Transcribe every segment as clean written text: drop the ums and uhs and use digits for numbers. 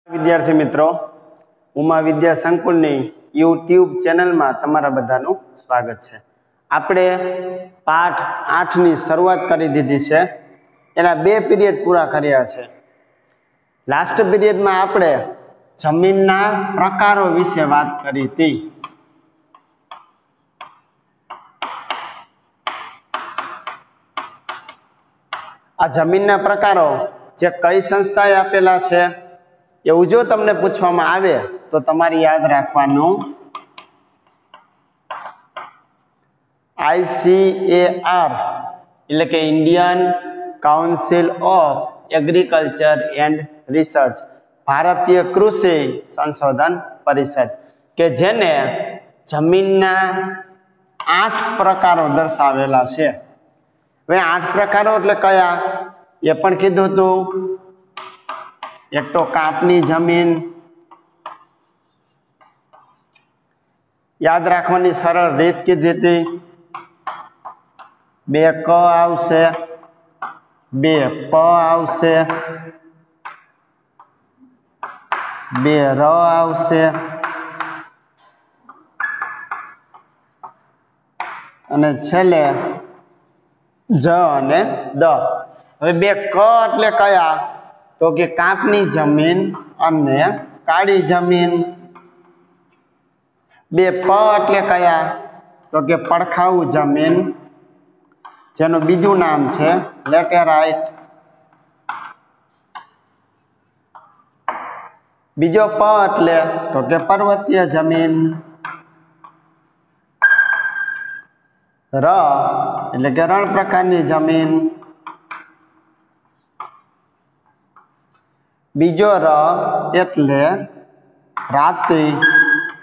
विद्यार्थी मित्रों, उमा विद्या संकुलनी YouTube channel में तमारा बधानुं स्वागत है। आपणे पाठ 8 नी शरूआत करी दीधी छे। एना 2 पीरियड पूरा कर्या छे। लास्ट पीरियड में आपणे जमीनना प्रकारों विषे बात करी थी। आ जमीनना प्रकारों जे कई संस्थाए आपेला छे एवुं जो तमने पूछवामां आवे तो तमारे याद राखवानुं ICAR એટલે કે Indian council of agriculture and research, भारतीय कृषि संशोधन परिषद के जेने जमीनना 8 प्रकारों दर्शावेला छे। हवे 8 प्रकारों એટલે कया ए पण कीधुं हतुं। एक तो कापनी जमीन, याद राखवानी सरल रीत कीधी थी। 2 क आवशे, 2 प आवशे, 2 र आवशे अने छेल्ले ज अने द। हवे 2 क એટલે कया तो कि कापनी जमीन अने काળી जमीन। 2 प એટલે कया तो कि પડખાઉ जमीन जेनु बीजू नाम छे लेटेराइट। बीजो प એટલે तो कि पर्वतीय जमीन। र એટલે કે રણ प्रकारनी जमीन। बीजो र एटले राती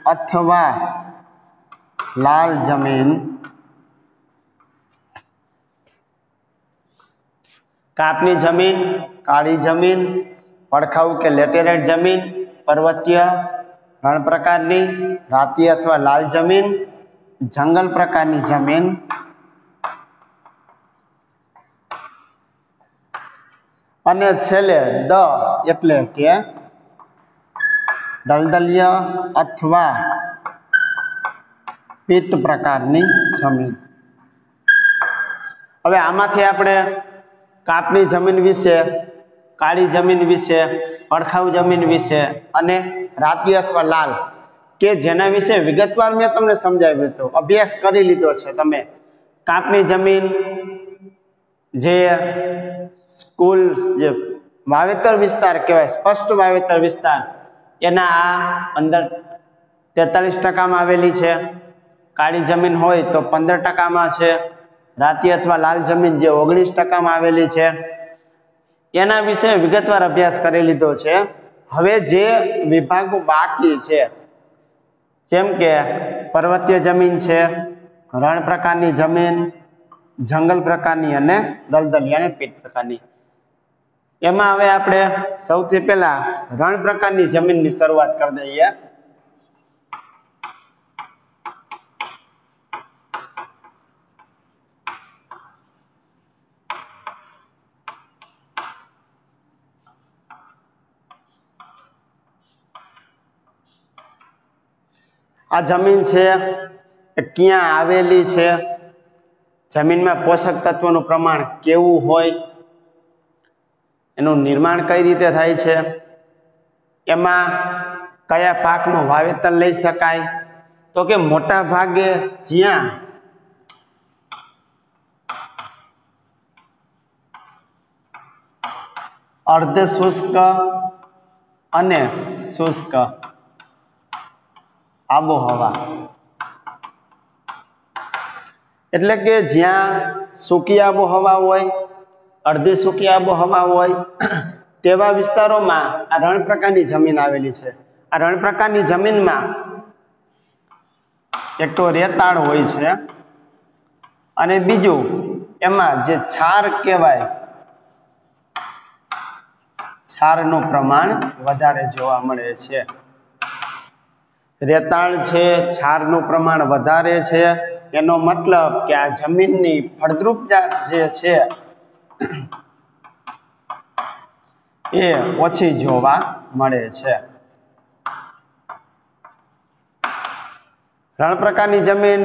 अथवा लाल जमीन। कापनी जमीन, काળી जमीन, પડખાઉ के लेटेराइट जमीन, पर्वतीय रण प्रकारनी, राती अथवा लाल जमीन, जंगल प्रकारनी जमीन, अने छेले द एटले के दलदलीय अथवा पीट प्रकारनी जमीन। हवे आमांथी आपणे कापनी जमीन विषे, काળી जमीन विषे, પડખાઉ जमीन विषे अने राती अथवा लाल के जेना विषे विगतवार मैं तमने समजाव्युं हतुं, अभ्यास करी लीधो छे तमे। कापनी जमीन जे स्कूल जे वावेतर विस्तार कहेवाय, स्पष्ट वावेतर विस्तार, एना आ 43% में आवेली छे। काળી जमीन होय तो 15% में छे। राती अथवा लाल जमीन जे 19% में आवेली छे। एना विषे विगतवार अभ्यास करी लीधो छे। हवे जे विभागो बाकी छे जेम के पर्वतीय जमीन छे, रण प्रकारनी जमीन, जंगल प्रकारनी अने दलदली अने पीट प्रकारनी, एमां हवे आपणे सौथी पहेला रण प्रकारनी जमीननी शरूआत कर दઈએ। आ जमीन छे क्यां आवेली छे, जमीन में पोषक तत्वों प्रमाण केवुं होय, एનું निर्माण कई रीते थाय छे, एमां कया पाकनुं वावेतर लई शकाय, तो के मोटा भागे ज्यां अर्ध शुष्क अने शुष्क आबोहवा, एटले के ज्यां सूकी आबोहवा होय, अर्धी सूकी आबोहवा होय तेवा विस्तारों में आ रण प्रकारनी जमीन आवेली छे। आ रण प्रकारनी जमीन में एक तो रेताळ होय छे अने बीजू एमां जे क्षार कहेवाय, क्षारनुं प्रमाण वधारे जोवा मळे छे। रेताळ छे, क्षारनुं प्रमाण वधारे छे, एनो मतलब के आ जमीननी फळद्रुपता जे छे એ ઓછી જોવા મળે છે. રણ પ્રકારની જમીન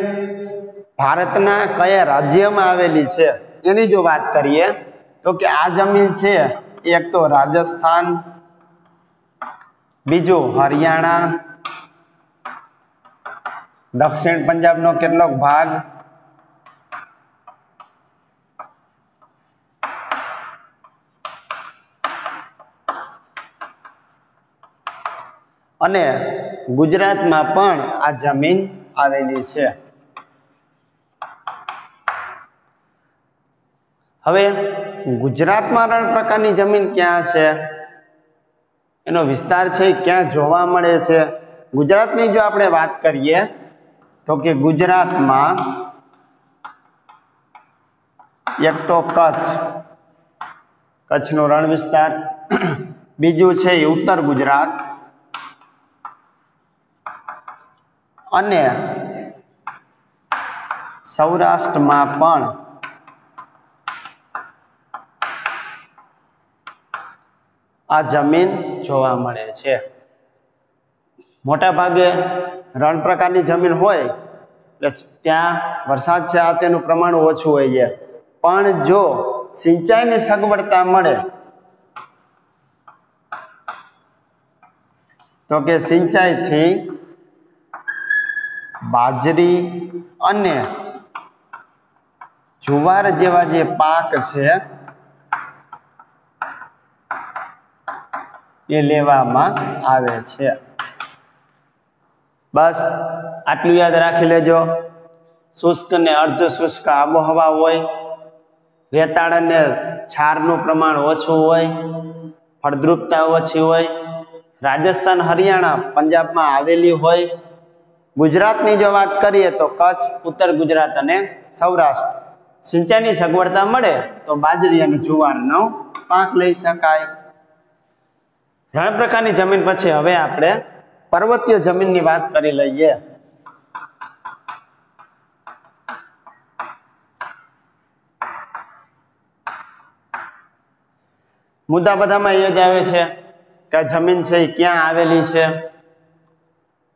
ભારતના કયા રાજ્યમાં આવેલી છે એની જો વાત કરીએ તો કે આ જમીન છે એક તો રાજસ્થાન, બીજું હરિયાણા, દક્ષિણ પંજાબનો કેટલોક ભાગ, અને ગુજરાતમાં પણ આ જમીન આવેલી છે. હવે ગુજરાતમાં રણ પ્રકારની જમીન ક્યાં છે, એનો વિસ્તાર છે ક્યાં જોવા મળે છે. ગુજરાતની જો આપણે વાત કરીએ તો કે ગુજરાતમાં એક તો કચ્છનો રણ વિસ્તાર, બીજું છે એ ઉત્તર ગુજરાત, અને સૌરાષ્ટ્રમાં પણ આ જમીન જોવા મળે છે. મોટા ભાગે રણ પ્રકારની જમીન હોય એટલે ત્યાં વરસાદ છે આ તેનું પ્રમાણ ઓછું હોય છે, પણ જો સિંચાઈની સગવડતા મળે તો કે સિંચાઈથી બાજરી અને જુવાર જેવા જે પાક છે એ લેવામાં આવે છે. બસ આટલું યાદ રાખી લેજો. શુષ્ક ને અર્ધ શુષ્ક આબોહવા હોય, રેતાળ અને છારનું પ્રમાણ ઓછું હોય, ફળદ્રુપતા ઓછી હોય, રાજસ્થાન, હરિયાણા, પંજાબમાં આવેલી હોય. ગુજરાતની જો વાત કરીએ તો કચ્છ, ઉત્તર ગુજરાત અને સૌરાષ્ટ્ર સિંચાઈની સગવડતા મળે તો બાજરી અને જુવારનો પાક લઈ શકાય. રણ પ્રકારની જમીન પછી હવે આપણે પર્વતીય જમીનની વાત કરી લઈએ. મુદ્દા બધામાં એ જ આવે છે કે જમીન છે એ ક્યાં આવેલી છે,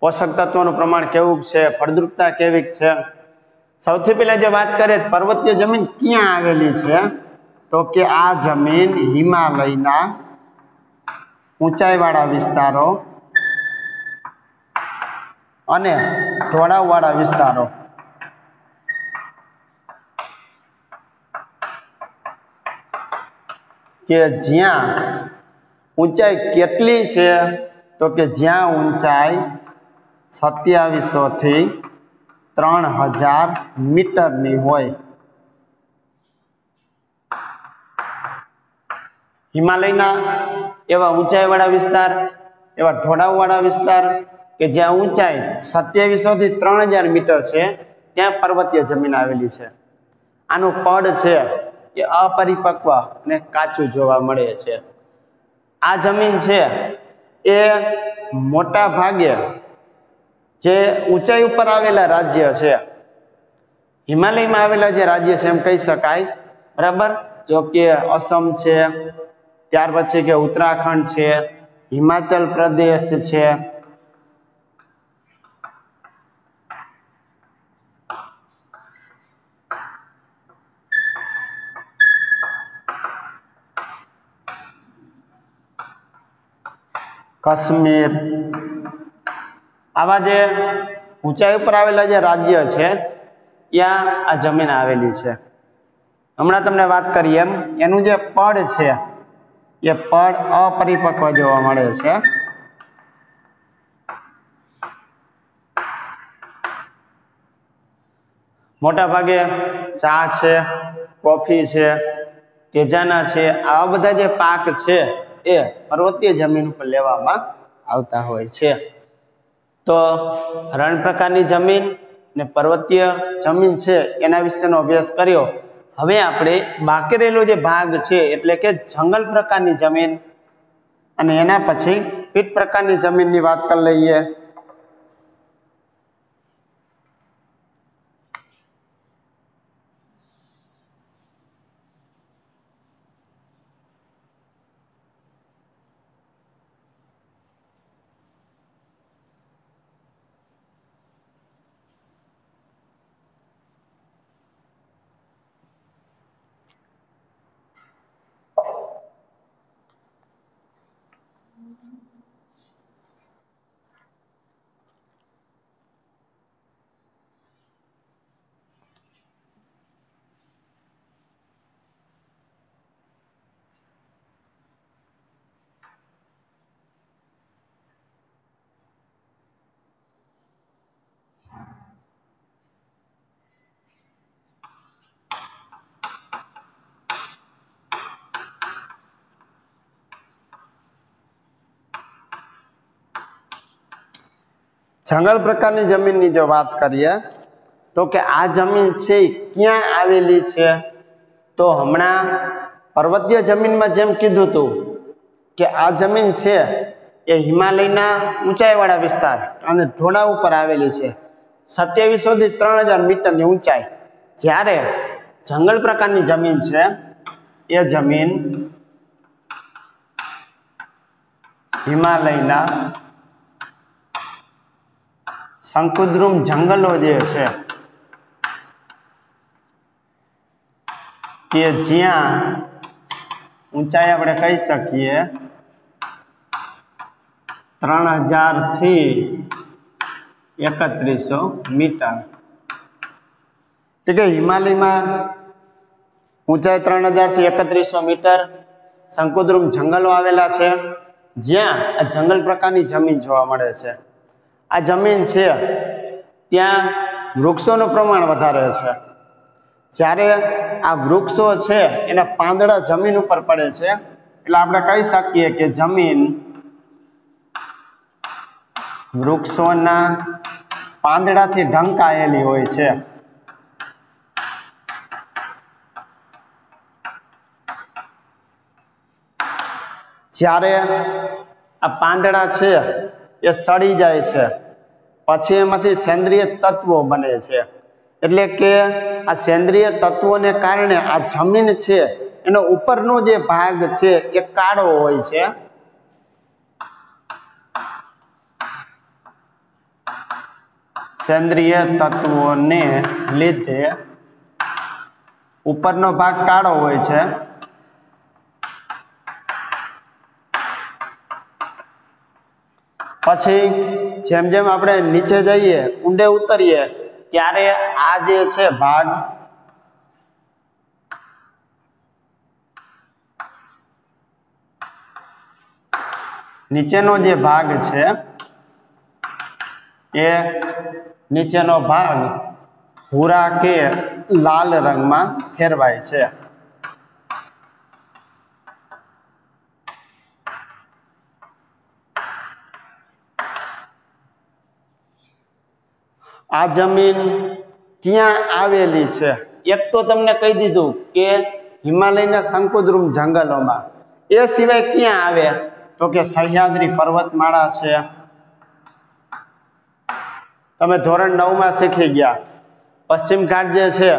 પોષક તત્વોનું પ્રમાણ કેવું છે, ફળદ્રુપતા કેવી છે. સૌથી પહેલા જો વાત કરીએ પર્વતીય જમીન ક્યાં આવેલી છે તો કે આ જમીન હિમાલયના ઊંચાઈવાળા વિસ્તારો અને ઢોળાવવાળા વિસ્તારો કે જ્યાં ઊંચાઈ કેટલી છે તો કે જ્યાં ઊંચાઈ 2700 થી 3000 મીટરની હોય. હિમાલયના એવા ઊંચાઈવાળા વિસ્તાર, એવા ઢોળાવવાળા વિસ્તાર કે જ્યાં ઊંચાઈ 2700 થી 3000 મીટર છે ત્યાં પર્વતીય જમીન આવેલી છે. આનું પડ છે એ અપરિપક્વ અને કાચું જોવા મળે છે. આ જમીન છે એ મોટા ભાગે જે ઊંચાઈ ઉપર આવેલા રાજ્ય છે, હિમાલયમાં આવેલા જે રાજ્ય છે એમ કહી શકાય, બરાબર. જો કે અસમ છે, ત્યાર પછી કે ઉત્તરાખંડ છે, હિમાચલ પ્રદેશ છે, કાશ્મીર, આવા જે ઊંચાઈ ઉપર આવેલા જે રાજ્ય છે ત્યાં આ જમીન આવેલી છે. હમણાં તમને વાત કરી એમ એનું જે પડ છે એ પડ અપરિપક્વ જોવા મળે છે. મોટા ભાગે ચા છે, કોફી છે, તેજાના છે, આવા બધા જે પાક છે એ પર્વતીય જમીન ઉપર લેવામાં આવતા હોય છે. તો રણ પ્રકારની જમીન ને પર્વતીય જમીન છે એના વિશેનો અભ્યાસ કર્યો. હવે આપણે બાકી રહેલો જે ભાગ છે એટલે કે જંગલ પ્રકારની જમીન અને એના પછી પીટ પ્રકારની જમીનની વાત કરી લઈએ. જંગલ પ્રકારની જમીનની જો વાત કરીએ તો કે આ જમીન છે ક્યાં આવેલી છે, તો હમણાં પર્વતીય જમીનમાં જેમ કીધું હતું કે આ જમીન છે એ હિમાલયના ઊંચાઈવાળા વિસ્તાર અને ઢોળા ઉપર આવેલી છે, 2700 થી 3000 મીટરની ઊંચાઈ. જ્યારે જંગલ પ્રકારની જમીન છે એ જમીન હિમાલયના શંકુદ્રુમ જંગલો જે છે કે જ્યાં ઊંચાઈ આપણે કહી શકીએ 3000 થી 3100 મીટર. એટલે કે હિમાલયમાં ઊંચાઈ 3000 થી 3100 મીટર, શંકુદ્રુમ જંગલો આવેલા છે જ્યાં આ જંગલ પ્રકારની જમીન જોવા મળે છે. આ જમીન છે ત્યાં વૃક્ષોનું પ્રમાણ વધારે છે. જ્યારે આ વૃક્ષો છે એના પાંદડા જમીન ઉપર પડે છે એટલે આપણે કહી શકીએ કે જમીન વૃક્ષોના પાંદડાથી ઢંકાયેલી હોય છે. જ્યારે આ પાંદડા છે એ સડી જાય છે પછી એમાંથી સેન્દ્રિય તત્વો બને છે. એટલે કે આ સેન્દ્રિય તત્વોને કારણે આ જમીન છે એનો ઉપરનો જે ભાગ છે એ કાળો હોય છે. સેન્દ્રિય તત્વોને લીધે ઉપરનો ભાગ કાળો હોય છે. પછી જેમ જેમ આપણે નીચે જઈએ ઊંડે ઉતરીએ ત્યારે આ જે છે ભાગ નીચેનો જે ભાગ છે એ નીચેનો ભાગ ભૂરા કે લાલ રંગમાં ફેરવાય છે. આ જમીન ક્યાં આવેલી છે? એક તો તમને કહી દીધું કે હિમાલયના શંકુદ્રુમ જંગલોમાં. એ સિવાય ક્યાં આવે તો કે સહ્યાદ્રી પર્વતમાળા છે. તમે ધોરણ 9માં શીખી ગયા. પશ્ચિમ ઘાટ જે છે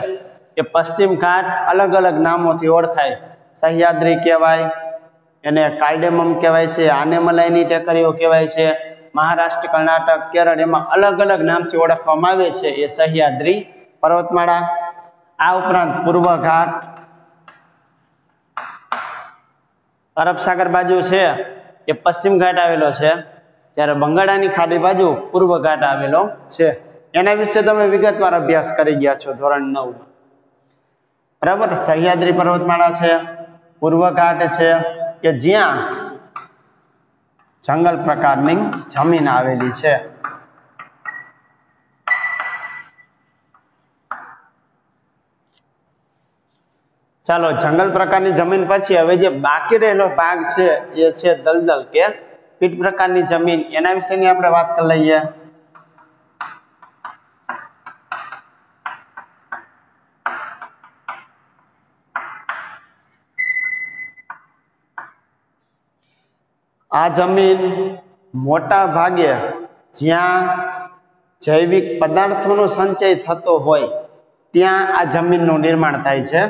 એ પશ્ચિમ ઘાટ અલગ અલગ નામોથી ઓળખાય. સહ્યાદ્રી કહેવાય, એને કાર્ડેમમ કહેવાય છે, આનેમલાઈની ટેકરીઓ કહેવાય છે. મહારાષ્ટ્ર, કર્ણાટક, કેરળ એમાં અલગ અલગ નામથી ઓળખવામાં આવે છે એ સહ્યાદ્રી પર્વતમાળા. આ ઉપરાંત પૂર્વ ઘાટ અરબ સાગર બાજુ છે એ પશ્ચિમ ઘાટ આવેલો છે, જ્યારે બંગાળાની ખાડી બાજુ પૂર્વ ઘાટ આવેલો છે. એના વિશે તમે વિગતવાર અભ્યાસ કરી ગયા છો ધોરણ 9માં. બરાબર. સહ્યાદ્રી પર્વતમાળા છે, પૂર્વ ઘાટ છે કે જ્યાં જંગલ પ્રકારની જમીન આવેલી છે. ચાલો, જંગલ પ્રકારની જમીન પછી હવે જે બાકી રહેલો ભાગ છે એ છે દલદલ કે પીઠ પ્રકારની જમીન. એના વિશેની આપણે વાત કરી લઈએ. આ જમીન મોટા ભાગે જ્યાં જૈવિક પદાર્થોનો સંચય થતો હોય ત્યાં આ જમીનનું નિર્માણ થાય છે.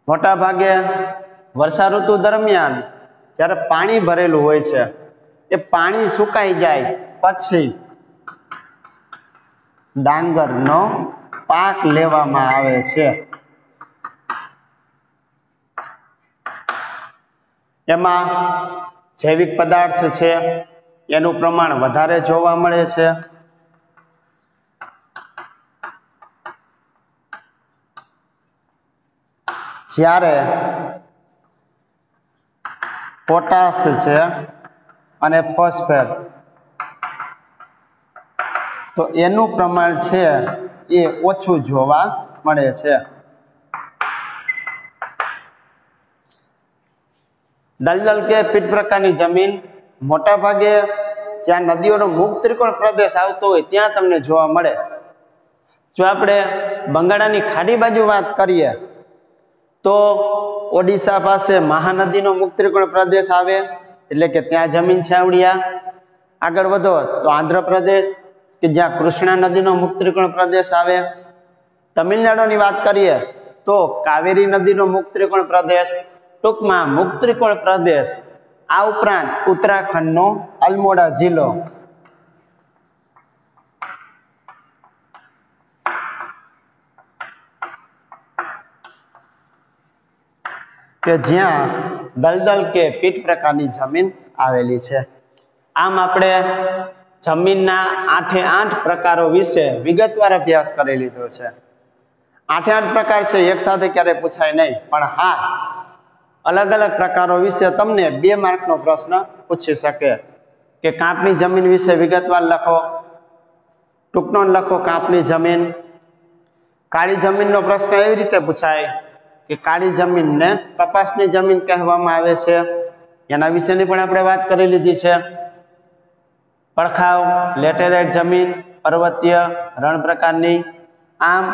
મોટા ભાગે વર્ષા ઋતુ દરમિયાન જ્યારે પાણી ભરેલું હોય છે એ પાણી સુકાઈ જાય પછી ડાંગરનો પાક લેવામાં આવે છે. એમાં જૈવિક પદાર્થ છે એનું પ્રમાણ વધારે જોવા મળે છે. જ્યારે પોટાશ છે અને ફોસ્ફેટ તો એનું પ્રમાણ છે એ ઓછું જોવા મળે છે। દલદલ કે પીટ પ્રકારની જમીન મોટા ભાગે જ્યાં નદીઓનો મુક્ત ત્રિકોણ પ્રદેશ આવતો હોય ત્યાં તમને જોવા મળે। જો આપણે બંગાળાની ખાડી બાજુ વાત કરીએ તો ઓડિશા પાસે મહાનદીનો મુક્ત ત્રિકોણ પ્રદેશ આવે, એટલે કે ત્યાં જમીન છે આવડિયા। આગળ વધો તો આંધ્રપ્રદેશ કે જ્યાં કૃષ્ણા નદીનો મુક્ત ત્રિકોણ પ્રદેશ આવે। તમિલનાડુની વાત કરીએ તો કાવેરી નદીનો મુક્ત ત્રિકોણ પ્રદેશ, ટૂંકમાં મુક્ત ત્રિકોણ પ્રદેશ। આ ઉપરાંત ઉત્તરાખંડનો અલ્મોડા જિલ્લો, કે જ્યાં દલદલ કે પીટ પ્રકારની જમીન આવેલી છે। આમ આપણે જમીનના 8 પ્રકારો વિશે વિગતવાર અભ્યાસ કરી લીધો છે। 8 પ્રકાર છે, એક સાથે ક્યારે પૂછાય નહીં, પણ હા અલગ અલગ પ્રકારો વિશે તમને 2 માર્કનો પ્રશ્ન પૂછી શકે કે કાંપની જમીન વિશે વિગતવાર લખો, ટૂંક નોંધ લખો કાંપની જમીન। કાળી જમીનનો પ્રશ્ન એવી રીતે પૂછાય કે કાળી જમીનને કપાસની જમીન કહેવામાં આવે છે, એના વિશેની પણ આપણે વાત કરી લીધી છે। પડખાવ, લેટેરાઇટ જમીન, પર્વતીય, રણ પ્રકારની। આમ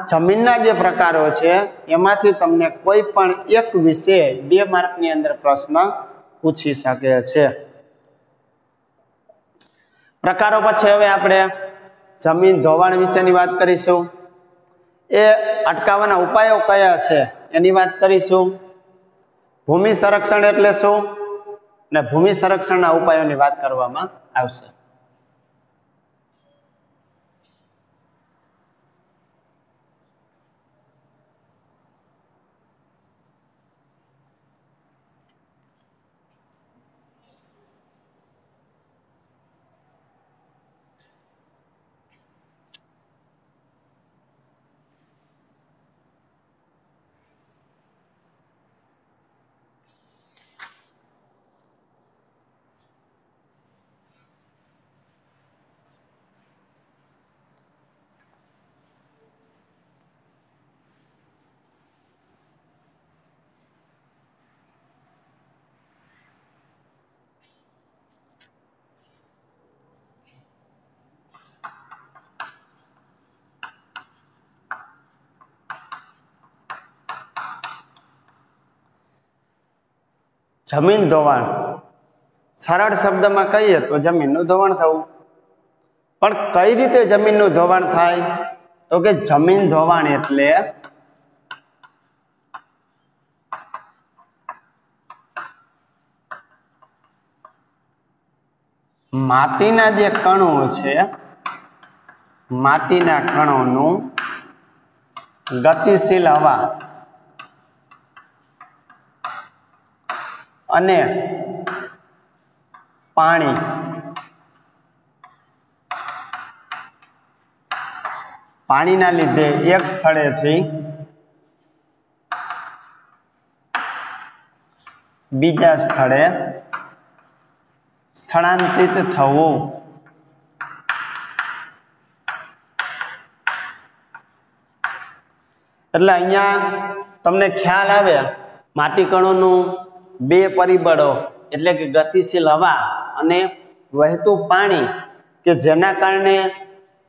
જમીનના જે પ્રકારો છે એમાંથી તમને કોઈ પણ એક વિશે 2 માર્કની અંદર પ્રશ્ન પૂછી શકે છે। પ્રકારો પછી હવે આપણે જમીન ધોવાણ વિશેની વાત કરીશું। એ અટકાવવાના ઉપાયો કયા છે એની વાત કરીશું। ભૂમિ સંરક્ષણ એટલે શું અને ભૂમિ સંરક્ષણના ઉપાયોની વાત કરવામાં આવશે। જમીન ધોવાણ સરળ શબ્દમાં કહીએ તો જમીનનું ધોવાણ થવું। પણ કઈ રીતે જમીનનું ધોવાણ થાય? તો કે જમીન ધોવાણ એટલે માટીના જે કણો છે, માટીના કણોનું ગતિશીલ હવા અને પાણી પાણીના લીધે એક સ્થળેથી બીજા સ્થળે સ્થળાંતરિત થવું। એટલે અહીંયા તમને ખ્યાલ આવે માટી કણોનું 2 પરિબળો એટલે કે ગતિશીલ હવા અને વહેતું પાણી, કે જેના કારણે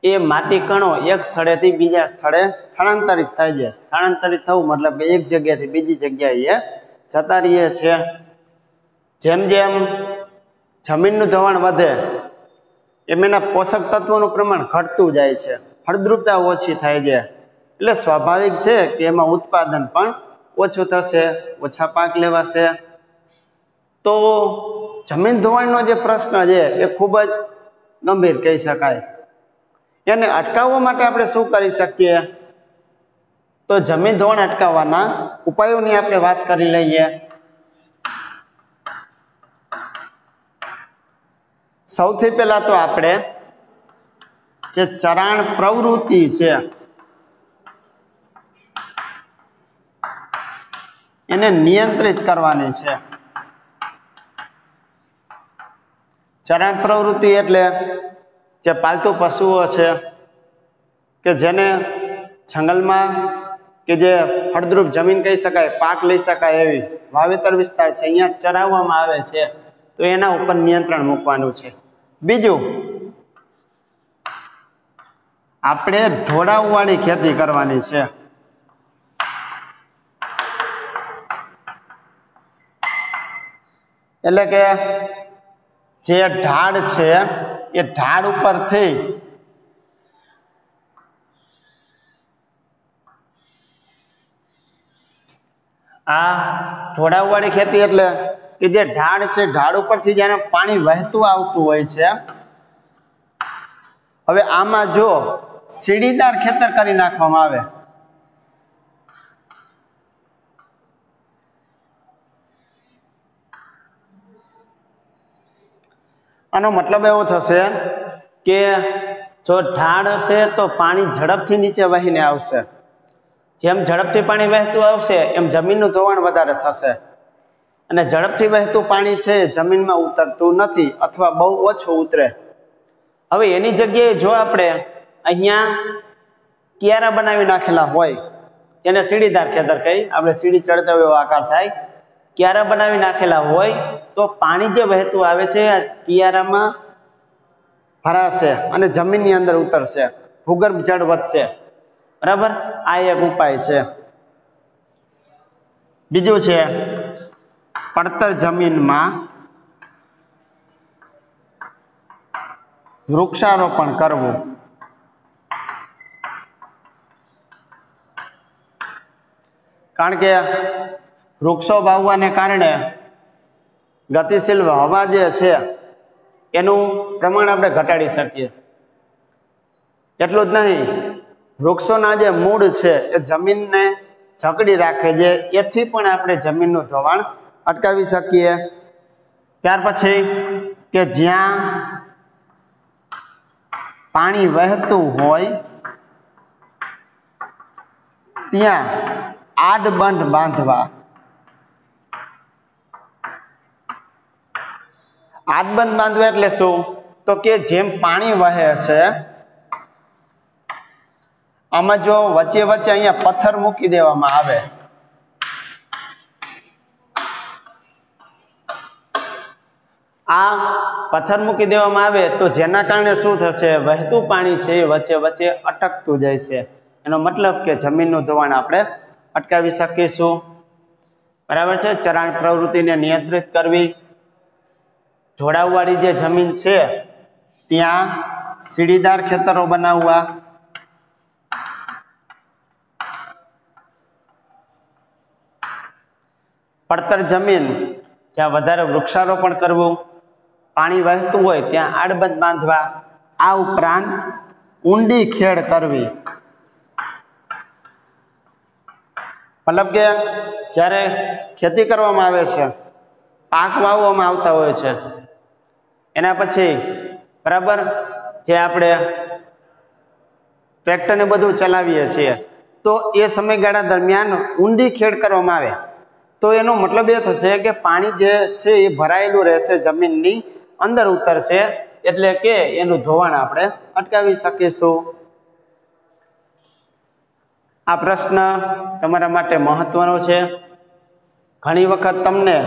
એ માટી કણો એક સ્થળેથી બીજા સ્થળે સ્થળાંતરિત થાય છે। સ્થળાંતરિત થવું મતલબ કે એક જગ્યાએથી બીજી જગ્યાએ જતા રહીએ છે। જેમ જેમ જમીનનું ધોવાણ વધે એમ એના પોષક તત્વોનું પ્રમાણ ઘટતું જાય છે, ફળદ્રુપતા ઓછી થાય છે। એટલે સ્વાભાવિક છે કે એમાં ઉત્પાદન પણ ઓછું થશે, ઓછા પાક લેવાશે। તો જમીન ધોવાણનો જે પ્રશ્ન છે એ ખૂબ જ ગંભીર કહી શકાય। એને અટકાવવા માટે આપણે શું કરી શકીએ? તો જમીન ધોવાણ અટકાવવાના ઉપાયોની આપણે વાત કરી લઈએ। સૌથી પહેલા તો આપણે જે ચરાણ પ્રવૃત્તિ છે એને નિયંત્રિત કરવાની છે। ચરાણ પ્રવૃત્તિ એટલે જે પાલતુ પશુઓ છે કે જેને જંગલમાં કે જે ફળદ્રુપ જમીન કહી શકાય, પાક લઈ શકાય એવી વાવેતર વિસ્તાર છે, અહીંયા ચરાવવામાં આવે છે, તો એના ઉપર નિયંત્રણ મૂકવાનું છે. બીજું, આપણે ઢોળાવવાળી ખેતી કરવાની છે. એટલે કે જે ઢાળ છે એ ઢાળ ઉપરથી આ ઢોળાવવાળી ખેતી એટલે કે જે ઢાળ છે, ઢાળ ઉપરથી જ્યારે પાણી વહેતું આવતું હોય છે. હવે આમાં જો સીડીદાર ખેતર કરી નાખવામાં આવે, આનો મતલબ એવો થશે કે જો ઢાળ હશે તો પાણી ઝડપથી નીચે વહીને આવશે. જેમ ઝડપથી પાણી વહેતું આવશે એમ જમીનનું ધોવાણ વધારે થશે, અને ઝડપથી વહેતું પાણી છે જમીનમાં ઉતરતું નથી અથવા બહુ ઓછું ઉતરે. હવે એની જગ્યાએ જો આપણે અહીંયા કિયારા બનાવી નાખેલા હોય, જેને સીડીદાર ખેતર કહી, આપણે સીડી ચડતા હોય એવો આકાર થાય, કિયારા બનાવી નાખેલા હોય તો પાણી જે વહેતું આવે છે આ કિયારામાં ભરાશે અને જમીનની અંદર ઉતરશે, ભૂગર્ભ જળ વધશે. બરાબર, આ એક ઉપાય છે. બીજું છે પડતર જમીનમાં વૃક્ષારોપણ કરવું. કારણ કે વૃક્ષો વાવવાને કારણે ગતિશીલ હવા જે છે એનું પ્રમાણ આપણે ઘટાડી શકીએ. એટલું જ નહીં, વૃક્ષોના જે મૂળ છે એ જમીનને જકડી રાખે છે, એથી પણ આપણે જમીનનું ધોવાણ અટકાવી શકીએ. ત્યાર પછી કે જ્યાં પાણી વહેતું હોય ત્યાં આડબંધ બાંધવા. આડબંધ બાંધવા એટલે શું? તો કે જેમ પાણી વહે છે આમાં જો વચ્ચે વચ્ચે અહીંયા પથ્થર મૂકી દેવામાં આવે, આ પથ્થર મૂકી દેવામાં આવે તો જેના કારણે શું થશે? વહેતું પાણી છે એ વચ્ચે વચ્ચે અટકતું જાય છે. એનો મતલબ કે જમીનનું ધોવાણ આપણે અટકાવી શકીશું. બરાબર છે. ચરાણ પ્રવૃત્તિને નિયંત્રિત કરવી, ઢોળાવવાળી જે જમીન છે ત્યાં સીડીદાર ખેતરો બનાવવા, પડતર જમીન જ્યાં વધારે વૃક્ષારોપણ કરવું, પાણી વહેતું હોય ત્યાં આડબંધ બાંધવા, આ ઉપરાંત ઊંડી ખેડ કરવી. મતલબ કે જ્યારે ખેતી કરવામાં આવે છે, પાક વાવવામાં આવતા હોય છે, એના પછી બરાબર જે આપણે ટ્રેક્ટરને બધું ચલાવીએ છીએ તો એ સમયગાળા દરમિયાન ઊંડી ખેડ કરવામાં આવે તો એનો મતલબ એ થશે કે પાણી જે છે એ ભરાયેલું રહેશે, જમીનની અંદર ઉતરશે, એટલે કે એનું ધોવાણ આપણે અટકાવી શકીશું. આ પ્રશ્ન તમારા માટે મહત્વનો છે. ઘણી વખત તમને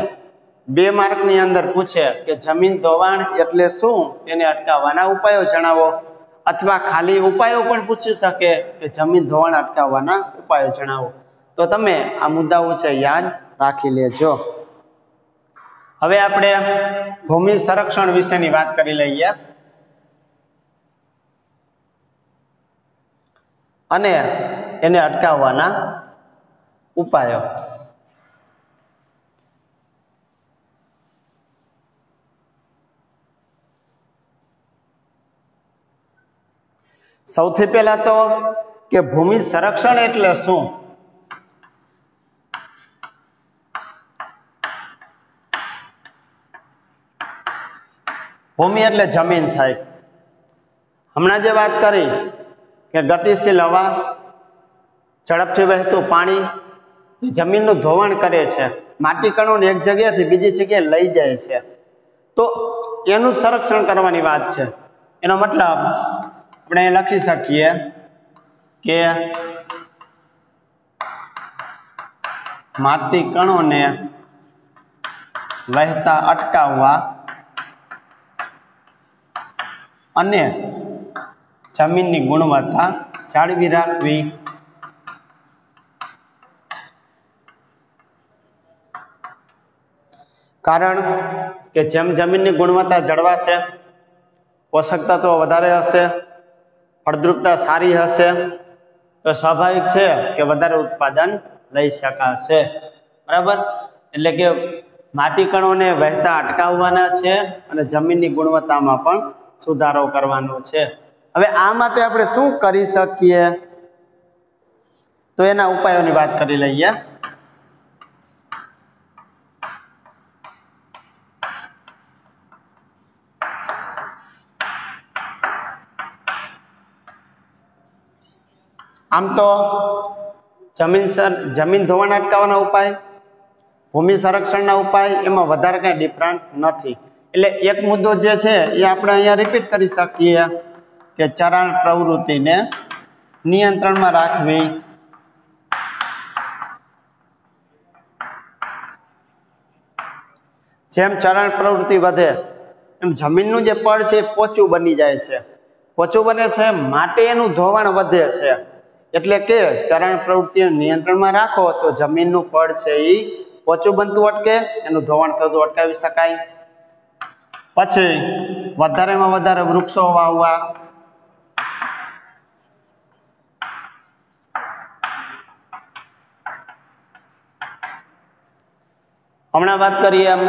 2 માર્કની અંદર પૂછે કે જમીન ધોવાણ એટલે શું, તેને અટકાવવાના ઉપાયો જણાવો, અથવા ખાલી ઉપાયો પણ પૂછી શકે કે જમીન ધોવાણ અટકાવવાના ઉપાયો જણાવો. તો તમે આ મુદ્દાઓ છે યાદ રાખી લેજો. હવે આપણે ભૂમિ સંરક્ષણ વિશેની વાત કરી લઈએ અને એને અટકાવવાના ઉપાયો. સૌથી પહેલા તો કે ભૂમિ સંરક્ષણ એટલે શું? ભૂમિ એટલે જમીન થાય. હમણાં જે વાત કરી કે ગતિશીલ હવા, ઝડપથી વહેતું પાણી જે જમીનનું ધોવાણ કરે છે, માટી કણોને એક જગ્યાએથી બીજી જગ્યાએ લઈ જાય છે, તો એનું સંરક્ષણ કરવાની વાત છે. એનો મતલબ આપણે લખી શકીએ કે માટી કણોને વહેતા અટકાવવા અને જમીનની ગુણવત્તા જાળવી રાખવી. કારણ કે જેમ જમીનની ગુણવત્તા જળવાશે, પોષક તત્વો વધારે હશે, ફળદ્રુપતા સારી હશે, તો સ્વાભાવિક છે કે વધારે ઉત્પાદન લઈ શકાશે. બરાબર? એટલે કે માટી કણોને વહેતા અટકાવવાના છે અને જમીનની ગુણવત્તામાં પણ સુધારો કરવાનો છે. હવે આ માટે આપણે શું કરી શકીએ, તો એના ઉપાયોની વાત કરી લઈએ. આમ તો જમીન ધોવાણ અટકાવવાના ઉપાય, ભૂમિ સંરક્ષણના ઉપાય એમાં વધારે કઈ ડિફરન્ટ નથી. એટલે એક મુદ્દો જે છે એ આપણે અહીંયા રિપીટ કરી શકીએ કે ચરાણ પ્રવૃત્તિને નિયંત્રણમાં રાખવી. જેમ ચરાણ પ્રવૃત્તિ વધે એમ જમીનનું જે પડ છે એ પોચું બની જાય છે. પોચું બને છે માટે એનું ધોવાણ વધે છે. એટલે કે ચરાણ પ્રવૃત્તિને નિયંત્રણમાં રાખો તો જમીનનું પડ છે એ પોચું બનતું અટકે, એનું ધોવાણ થતું અટકાવી શકાય. પછી વધારેમાં વધારે વૃક્ષો વાવવા. હમણાં વાત કરીએ એમ,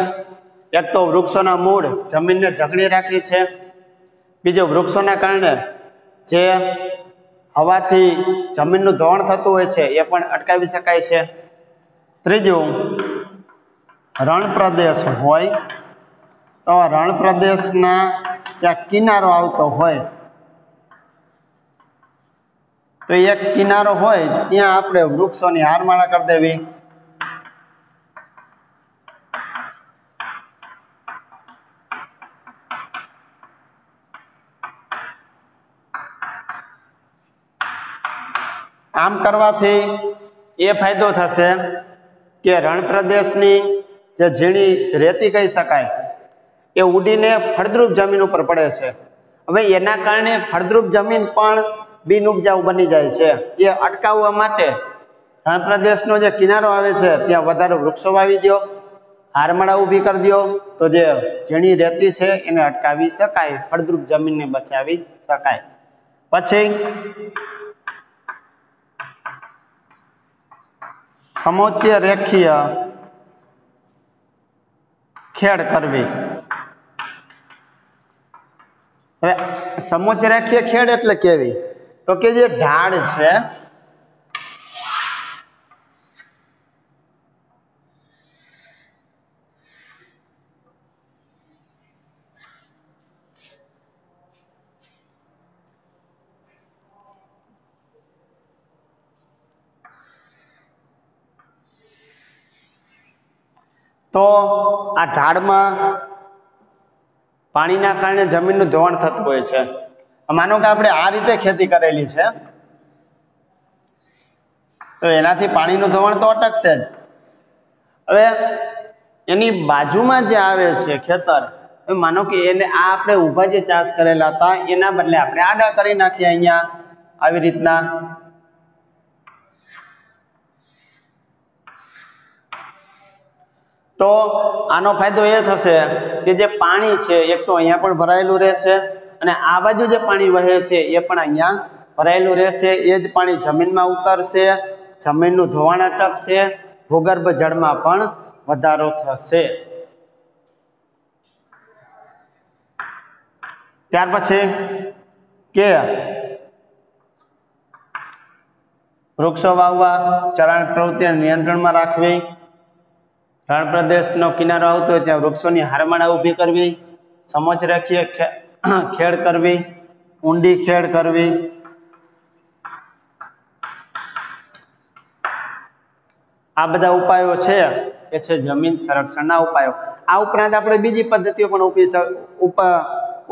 એક તો વૃક્ષોના મૂળ જમીનને જકડી રાખે છે. બીજું, વૃક્ષોના કારણે જે હવાથી જમીનનું ધોવાણ થતું હોય છે એ પણ અટકાવી શકાય છે. ત્રીજું, રણ પ્રદેશ હોય તો રણ પ્રદેશના જ્યાં કિનારો આવતો હોય તો એક કિનારો હોય ત્યાં આપણે વૃક્ષોની હારમાળા કરી દેવી. આમ કરવાથી એ ફાયદો થશે કે રણ પ્રદેશની જે ઝીણી રેતી કહી શકાય એ ઉડીને ફળદ્રુપ જમીન ઉપર પડે છે. હવે એના કારણે ફળદ્રુપ જમીન પણ બિનઉપજાઉ બની જાય છે. એ અટકાવવા માટે રણ પ્રદેશનો જે કિનારો આવે છે ત્યાં વધારે વૃક્ષો વાવી દો, હારમાળા ઊભી કરી દો, તો જે ઝીણી રેતી છે એને અટકાવી શકાય, ફળદ્રુપ જમીનને બચાવી શકાય. પછી સમોચ્ચ રેખીય ખેડ કરવી. હવે સમોચ્ચ રેખીય ખેડ એટલે કેવી, તો કે જે ઢાળ છે તો આ ઢાળમાં પાણીના કારણે જમીનનું ધોવાણ થતું હોય છે. માનો કે આપણે આ રીતે ખેતી કરેલી છે તો એનાથી પાણીનું ધોવાણ તો અટકશે જ. હવે એની બાજુમાં જે આવે છે ખેતર, માનો કે એને આ આપણે ઊભા જે ચાষ કરેલા હતા એના બદલે આપણે આડા કરી નાખીએ અહીંયા આવી રીતના. તો આનો ફાયદો એ થશે કે જે પાણી છે એક તો અહીંયા પણ ભરાયેલું રહેશે અને આ બાજુ જે પાણી વહે છે એ પણ અહીંયા ભરાયેલું રહેશે. એ જ પાણી જમીનમાં ઉતરશે, જમીનનું ધોવાણ અટકશે, ભૂગર્ભ જળમાં પણ વધારો થશે. ત્યાર પછી કે વૃક્ષો વાવવા, ચરાણ પ્રવૃત્તિને નિયંત્રણમાં રાખવી, રણ પ્રદેશનો કિનારો આવતો હોય ત્યાં વૃક્ષોની હારમાળા ઊભી કરવી, સમોચ્ચ રેખીય ખેડ કરવી, ઊંડી ખેડ કરવી. આ બધા ઉપાયો છે એ છે જમીન સંરક્ષણના ઉપાયો. આ ઉપરાંત આપણે બીજી પદ્ધતિઓ પણ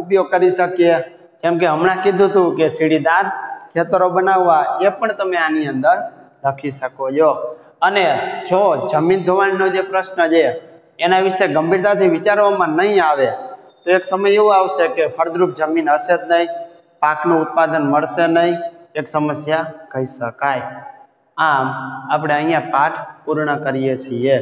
ઉપયોગ કરી શકીએ, જેમ કે હમણાં કીધું હતું કે સીડીદાર ખેતરો બનાવવા એ પણ તમે આની અંદર લખી શકો છો। અને જો જમીન ધોવાણનો જે પ્રશ્ન છે એના વિશે ગંભીરતાથી વિચારવામાં નહીં આવે તો એક સમય એવો આવશે કે ફળદ્રુપ જમીન હશે જ નહીં, પાકનું ઉત્પાદન મળશે નહીં, એક સમસ્યા કહી શકાય। આમ આપણે અહીંયા પાઠ પૂર્ણ કરીએ છીએ।